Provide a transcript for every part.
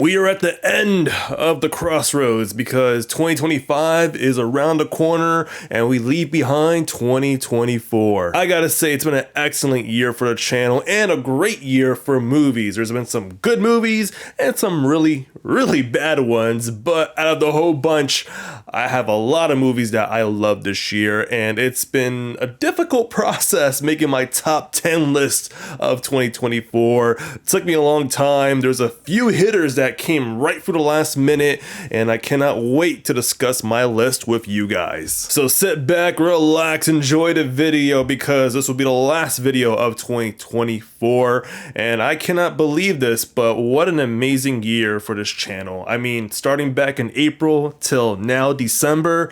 We are at the end of the crossroads because 2025 is around the corner and we leave behind 2024. I gotta say, it's been an excellent year for the channel and a great year for movies. There's been some good movies and some really bad ones, but out of the whole bunch, I have a lot of movies that I love this year, and it's been a difficult process making my top 10 list of 2024. It took me a long time. There's a few hitters that came right for the last minute, and I cannot wait to discuss my list with you guys. So sit back, relax, enjoy the video because this will be the last video of 2024, and I cannot believe this, but what an amazing year for this channel. I mean, starting back in April till now December,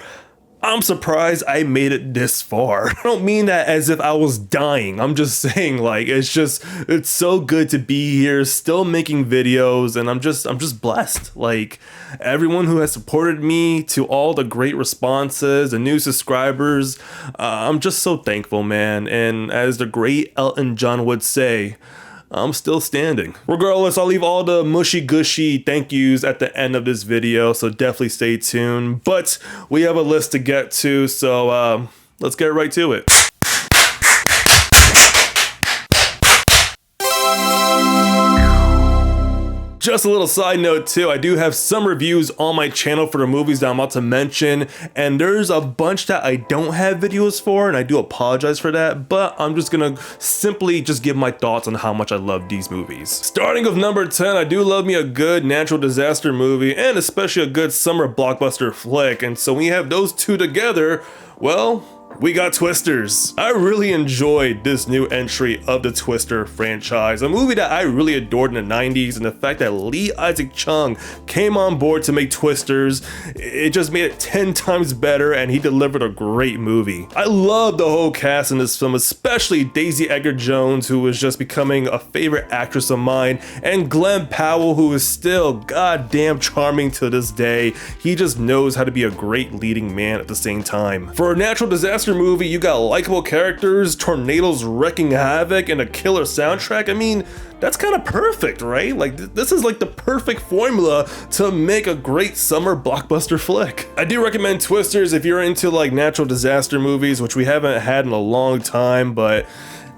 I'm surprised I made it this far. I don't mean that as if I was dying. I'm just saying, like, it's so good to be here, still making videos, and I'm just blessed. Like, everyone who has supported me, to all the great responses and new subscribers, I'm just so thankful, man. And as the great Elton John would say, I'm still standing. Regardless, I'll leave all the mushy gushy thank yous at the end of this video, so definitely stay tuned. But we have a list to get to, so let's get right to it. Just a little side note too, I do have some reviews on my channel for the movies that I'm about to mention, and there's a bunch that I don't have videos for, and I do apologize for that, but I'm just gonna simply just give my thoughts on how much I love these movies. Starting with number 10, I do love me a good natural disaster movie, and especially a good summer blockbuster flick, and so when you have those two together, well, we got Twisters. I really enjoyed this new entry of the Twister franchise, a movie that I really adored in the 90s, and the fact that Lee Isaac Chung came on board to make Twisters, it just made it 10 times better, and he delivered a great movie. I love the whole cast in this film, especially Daisy Edgar Jones, who is just becoming a favorite actress of mine, and Glenn Powell, who is still goddamn charming to this day. He just knows how to be a great leading man at the same time. For a natural disaster movie, you got likable characters, tornadoes wrecking havoc, and a killer soundtrack. I mean, that's kind of perfect, right? Like, this is like the perfect formula to make a great summer blockbuster flick. I do recommend Twisters if you're into like natural disaster movies, which we haven't had in a long time, but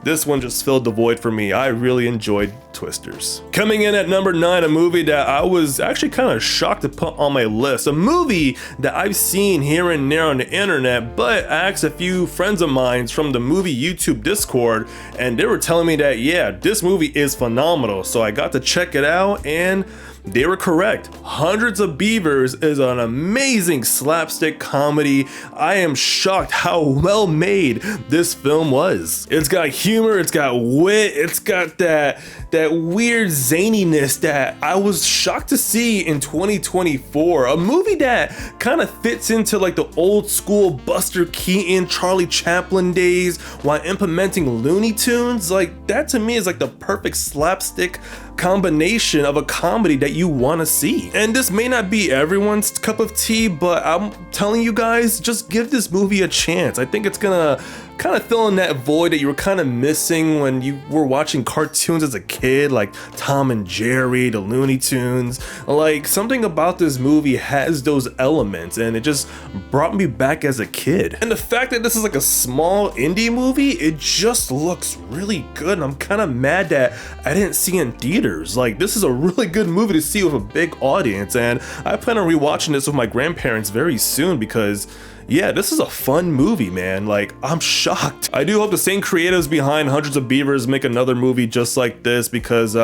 this one just filled the void for me. I really enjoyed Twisters. Coming in at number 9, a movie that I was actually kind of shocked to put on my list. A movie that I've seen here and there on the internet, but I asked a few friends of mine from the movie YouTube Discord, and they were telling me that, yeah, this movie is phenomenal. So I got to check it out, and they were correct. Hundreds of Beavers is an amazing slapstick comedy. I am shocked how well made this film was. It's got humor, it's got wit, it's got that weird zaniness that I was shocked to see in 2024. A movie that kind of fits into like the old school Buster Keaton, Charlie Chaplin days while implementing Looney Tunes. Like, that to me is like the perfect slapstick combination of a comedy that you want to see. And this may not be everyone's cup of tea, but I'm telling you guys, just give this movie a chance. I think it's gonna kind of fill in that void that you were kind of missing when you were watching cartoons as a kid, like Tom and Jerry, the Looney Tunes. Like, something about this movie has those elements, and it just brought me back as a kid. And the fact that this is like a small indie movie, it just looks really good, and I'm kind of mad that I didn't see it in theaters. Like, this is a really good movie to see with a big audience, and I plan on rewatching this with my grandparents very soon because, yeah, this is a fun movie, man. Like, I'm shocked. I do hope the same creatives behind Hundreds of Beavers make another movie just like this because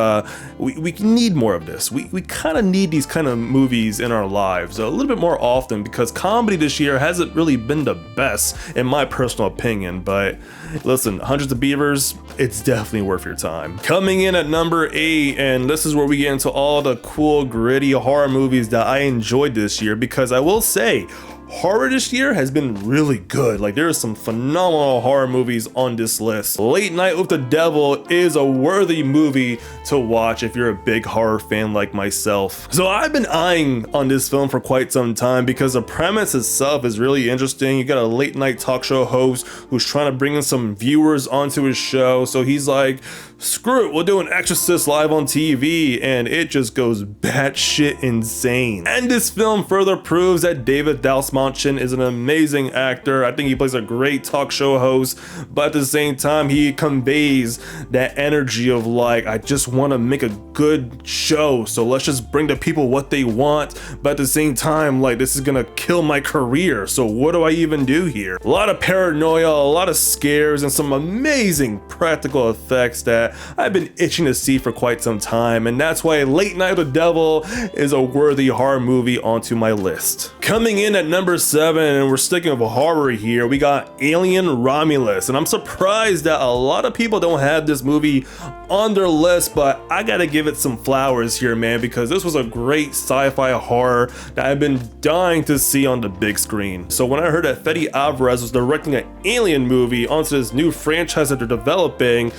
we need more of this. We kind of need these kind of movies in our lives a little bit more often because comedy this year hasn't really been the best in my personal opinion. But listen, Hundreds of Beavers, it's definitely worth your time. Coming in at number 8, and this is where we get into all the cool, gritty horror movies that I enjoyed this year because I will say, horror this year has been really good. Like, there are some phenomenal horror movies on this list. Late Night with the Devil is a worthy movie to watch if you're a big horror fan like myself. So I've been eyeing on this film for quite some time because the premise itself is really interesting. You got a late night talk show host who's trying to bring in some viewers onto his show. So he's like, screw it, we'll do an Exorcist live on TV, and it just goes batshit insane. And this film further proves that David Dalsmanchin is an amazing actor. I think he plays a great talk show host, but at the same time, he conveys that energy of like, I just want to make a good show, so let's just bring the people what they want, but at the same time, like, this is gonna kill my career, so what do I even do here? A lot of paranoia, a lot of scares, and some amazing practical effects that I've been itching to see for quite some time, and that's why Late Night with the Devil is a worthy horror movie onto my list. Coming in at number 7, and we're sticking with horror here, we got Alien Romulus, and I'm surprised that a lot of people don't have this movie on their list, but I gotta give it some flowers here, man, because this was a great sci-fi horror that I've been dying to see on the big screen. So when I heard that Fede Alvarez was directing an Alien movie onto this new franchise that they're developing,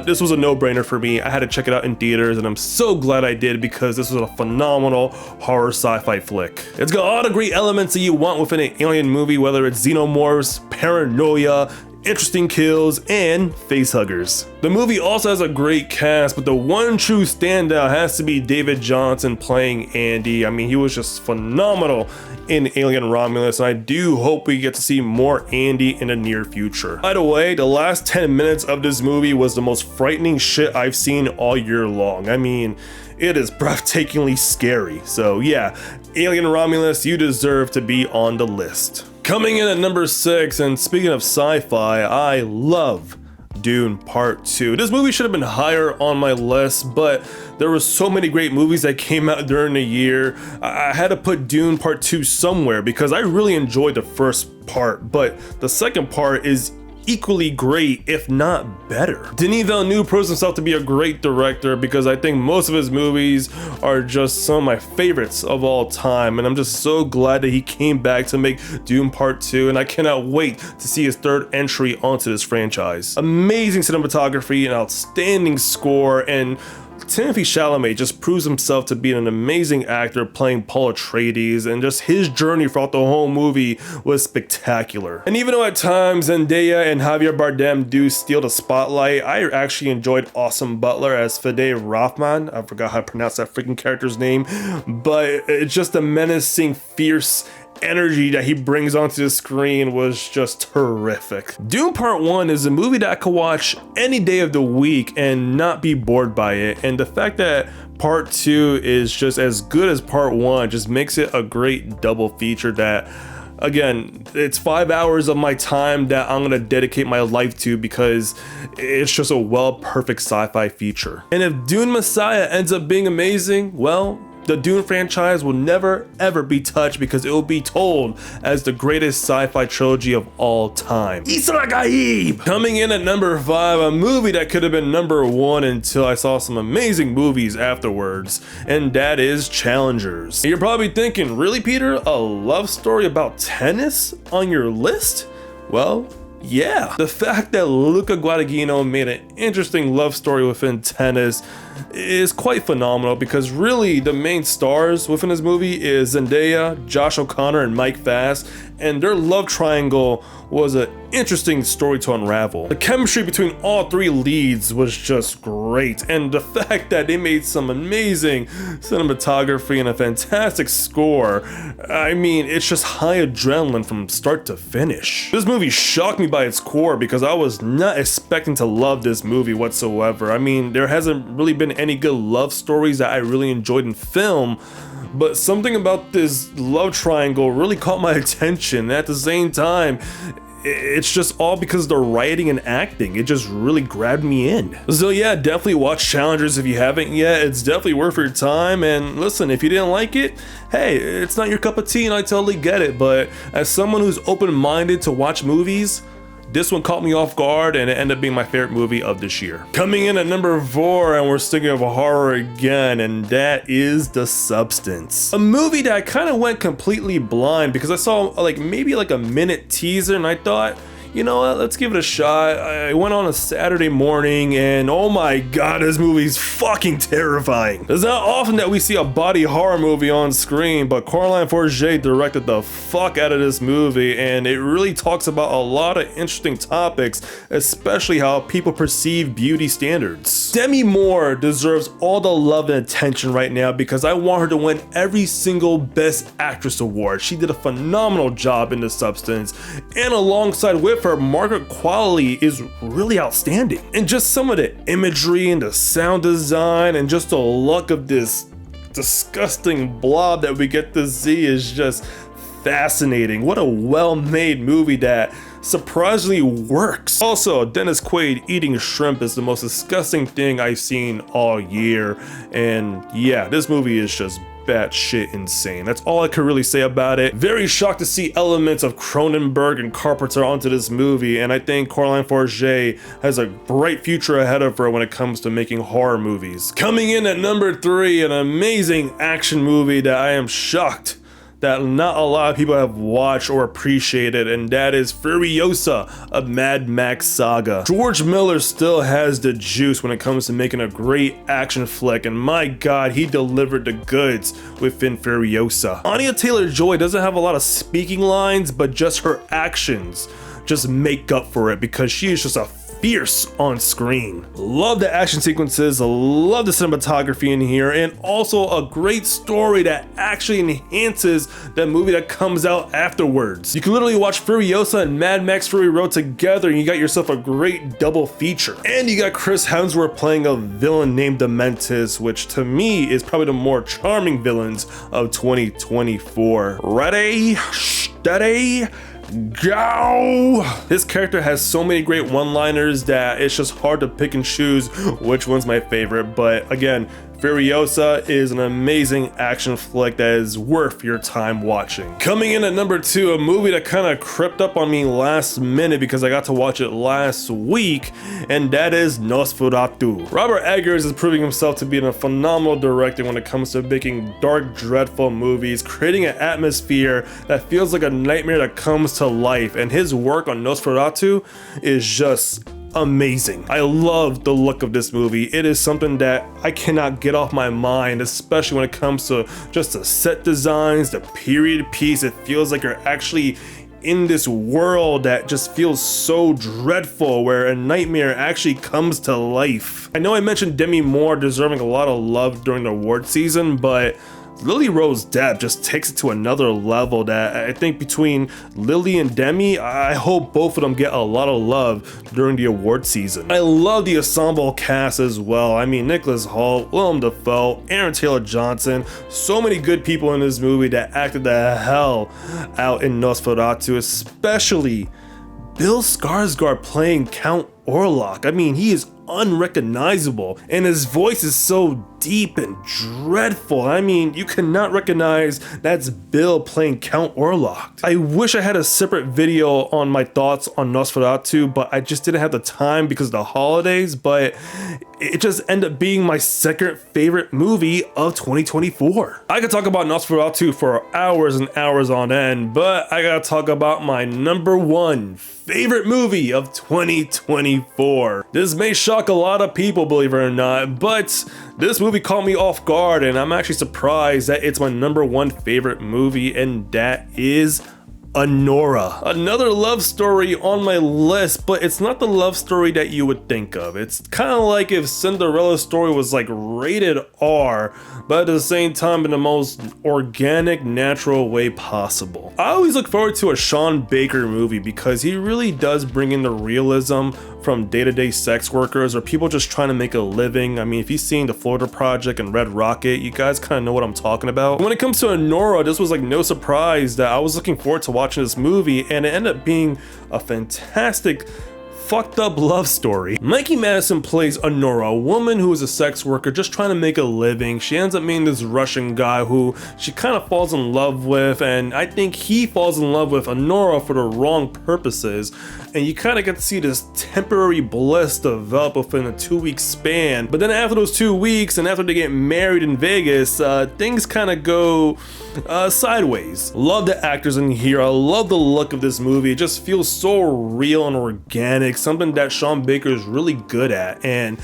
this was a no-brainer for me. I had to check it out in theaters, and I'm so glad I did because this was a phenomenal horror sci-fi flick. It's got all the great elements that you want within an Alien movie, whether it's xenomorphs, paranoia, interesting kills, and facehuggers. The movie also has a great cast, but the one true standout has to be David Johnson playing Andy. I mean, he was just phenomenal in Alien Romulus, and I do hope we get to see more Andy in the near future. By the way, the last 10 minutes of this movie was the most frightening shit I've seen all year long. I mean, it is breathtakingly scary. So yeah, Alien Romulus, you deserve to be on the list. Coming in at number 6, and speaking of sci-fi, I love Dune Part 2. This movie should have been higher on my list, but there were so many great movies that came out during the year. I had to put Dune Part 2 somewhere because I really enjoyed the first part, but the second part is equally great, if not better. Denis Villeneuve proves himself to be a great director because I think most of his movies are just some of my favorites of all time, and I'm just so glad that he came back to make Dune Part 2, and I cannot wait to see his third entry onto this franchise. Amazing cinematography, an outstanding score, and Timothée Chalamet just proves himself to be an amazing actor playing Paul Atreides, and just his journey throughout the whole movie was spectacular. And even though at times Zendaya and Javier Bardem do steal the spotlight, I actually enjoyed Austin Butler as Fede Rothman. I forgot how to pronounce that freaking character's name, but it's just a menacing, fierce energy that he brings onto the screen was just terrific. Dune Part 1 is a movie that I could watch any day of the week and not be bored by it, and the fact that Part 2 is just as good as Part 1 just makes it a great double feature that, again, it's 5 hours of my time that I'm gonna dedicate my life to because it's just a perfect sci-fi feature. And if Dune Messiah ends up being amazing, well, the Dune franchise will never ever be touched because it will be told as the greatest sci-fi trilogy of all time. Isra Gaib! Coming in at number 5, a movie that could have been number 1 until I saw some amazing movies afterwards, and that is Challengers. And you're probably thinking, really, Peter? A love story about tennis on your list? Well, yeah. The fact that Luca Guadagnino made an interesting love story within tennis is quite phenomenal because really the main stars within this movie is Zendaya, Josh O'Connor, and Mike Fass, and their love triangle was an interesting story to unravel. The chemistry between all three leads was just great, and the fact that they made some amazing cinematography and a fantastic score, I mean, it's just high adrenaline from start to finish. This movie shocked me by its core because I was not expecting to love this movie whatsoever. I mean, there hasn't really been any good love stories that I really enjoyed in film, but something about this love triangle really caught my attention. At the same time, it's just all because of the writing and acting. It just really grabbed me in. So yeah, definitely watch Challengers if you haven't yet. It's definitely worth your time. And listen, if you didn't like it, hey, it's not your cup of tea and I totally get it. But as someone who's open-minded to watch movies, this one caught me off guard and it ended up being my favorite movie of this year. Coming in at number 4, and we're sticking with horror again, and that is The Substance. A movie that I kind of went completely blind because I saw maybe a minute teaser and I thought, you know what, let's give it a shot. I went on a Saturday morning and oh my god, this movie's fucking terrifying. It's not often that we see a body horror movie on screen, but Coraline Forget directed the fuck out of this movie, and it really talks about a lot of interesting topics, especially how people perceive beauty standards. Demi Moore deserves all the love and attention right now because I want her to win every single Best Actress award. She did a phenomenal job in The Substance, and alongside with her, Margaret Qualley is really outstanding. And just some of the imagery and the sound design and just the look of this disgusting blob that we get to see is just fascinating. What a well-made movie that surprisingly works. Also, Dennis Quaid eating shrimp is the most disgusting thing I've seen all year. And yeah, this movie is just batshit insane. That's all I could really say about it. Very shocked to see elements of Cronenberg and Carpenter onto this movie, and I think Coraline Forget has a bright future ahead of her when it comes to making horror movies. Coming in at number 3, an amazing action movie that I am shocked that not a lot of people have watched or appreciated, and that is Furiosa, a Mad Max saga. George Miller still has the juice when it comes to making a great action flick, and my god, he delivered the goods within Furiosa. Anya Taylor-Joy doesn't have a lot of speaking lines, but just her actions just make up for it because she is just a fierce on screen. Love the action sequences, love the cinematography in here, and also a great story that actually enhances the movie that comes out afterwards. You can literally watch Furiosa and Mad Max Fury Road together and you got yourself a great double feature. And you got Chris Hemsworth playing a villain named Dementus, which to me is probably the more charming villains of 2024. Ready, steady, go! This character has so many great one-liners that it's just hard to pick and choose which one's my favorite, but again, Furiosa is an amazing action flick that is worth your time watching. Coming in at number 2, a movie that kind of crept up on me last minute because I got to watch it last week, and that is Nosferatu. Robert Eggers is proving himself to be a phenomenal director when it comes to making dark, dreadful movies, creating an atmosphere that feels like a nightmare that comes to life, and his work on Nosferatu is just amazing. I love the look of this movie. It is something that I cannot get off my mind, especially when it comes to just the set designs, the period piece. It feels like you're actually in this world that just feels so dreadful, where a nightmare actually comes to life. I know I mentioned Demi Moore deserving a lot of love during the award season, but Lily Rose Depp just takes it to another level that I think between Lily and Demi, I hope both of them get a lot of love during the award season. I love the ensemble cast as well. I mean, Nicholas Hoult, Willem Dafoe, Aaron Taylor-Johnson, so many good people in this movie that acted the hell out in Nosferatu, especially Bill Skarsgård playing Count Orlok. I mean, he is unrecognizable and his voice is so deep and dreadful. I mean, you cannot recognize that's Bill playing Count Orlok. I wish I had a separate video on my thoughts on Nosferatu, but I just didn't have the time because of the holidays, but it just ended up being my second favorite movie of 2024. I could talk about Nosferatu for hours and hours on end, but I gotta talk about my number 1 favorite movie of 2024. This may shock a lot of people, believe it or not, but this movie caught me off guard, and I'm actually surprised that it's my number 1 favorite movie, and that is Anora. Another love story on my list, but it's not the love story that you would think of. It's kind of like if Cinderella's story was like rated R, but at the same time in the most organic, natural way possible. I always look forward to a Sean Baker movie because he really does bring in the realism from day-to-day sex workers or people just trying to make a living. I mean, if you've seen The Florida Project and Red Rocket, you guys kind of know what I'm talking about. When it comes to Anora, this was like no surprise that I was looking forward to watching this movie, and it ended up being a fantastic fucked up love story. Mikey Madison plays Anora, a woman who is a sex worker just trying to make a living. She ends up meeting this Russian guy who she kind of falls in love with, and I think he falls in love with Anora for the wrong purposes. And you kind of get to see this temporary bliss develop within a 2-week span. But then after those 2 weeks and after they get married in Vegas, things kind of go sideways. Love the actors in here. I love the look of this movie. It just feels so real and organic, something that Sean Baker is really good at. And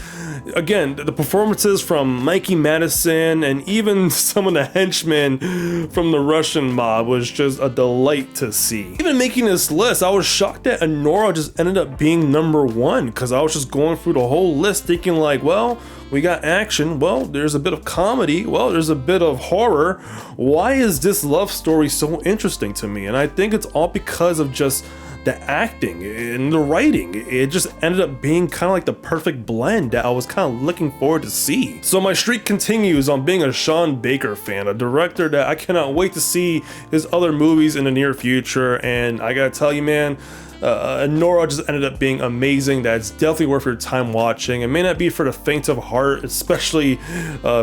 again, the performances from Mikey Madison and even some of the henchmen from the Russian mob was just a delight to see. Even making this list, I was shocked that Anora just ended up being #1, because I was just going through the whole list thinking like, well, we got action, well, there's a bit of comedy, well, there's a bit of horror. Why is this love story so interesting to me? And I think it's all because of just the acting and the writing. It just ended up being kind of like the perfect blend that I was kind of looking forward to see. So my streak continues on being a Sean Baker fan, a director that I cannot wait to see his other movies in the near future. And I gotta tell you, man, Anora just ended up being amazing. That's definitely worth your time watching. It may not be for the faint of heart, especially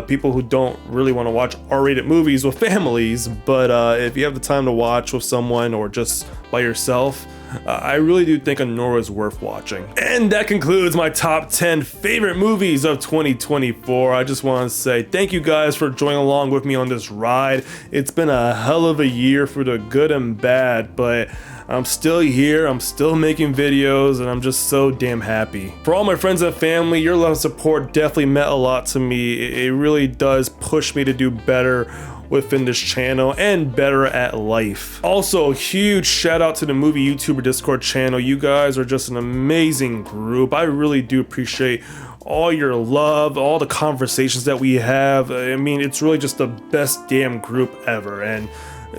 people who don't really want to watch R-rated movies with families, but if you have the time to watch with someone or just by yourself, I really do think Anora is worth watching. And that concludes my top 10 favorite movies of 2024. I just want to say thank you guys for joining along with me on this ride. It's been a hell of a year for the good and bad, but I'm still here, I'm still making videos, and I'm just so damn happy. For all my friends and family, your love and support definitely meant a lot to me. It really does push me to do better within this channel and better at life. Also, a huge shout out to the Movie YouTuber Discord channel. You guys are just an amazing group. I really do appreciate all your love, all the conversations that we have. I mean, it's really just the best damn group ever. And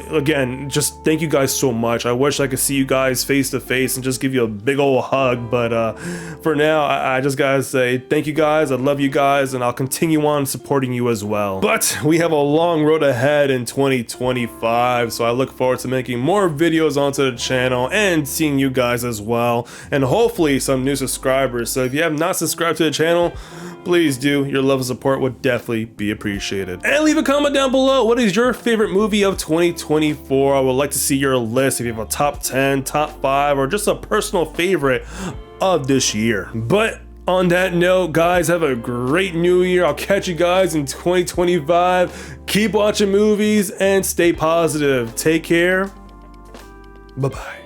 again, just thank you guys so much. I wish I could see you guys face to face and just give you a big old hug, but for now, I just gotta say thank you guys. I love you guys, and I'll continue on supporting you as well. But we have a long road ahead in 2025, so I look forward to making more videos onto the channel and seeing you guys as well, and hopefully some new subscribers. So if you have not subscribed to the channel, please do. Your love and support would definitely be appreciated. And leave a comment down below. What is your favorite movie of 2024? I would like to see your list if you have a top 10, top 5, or just a personal favorite of this year. But on that note, guys, have a great new year. I'll catch you guys in 2025. Keep watching movies and stay positive. Take care. Bye-bye.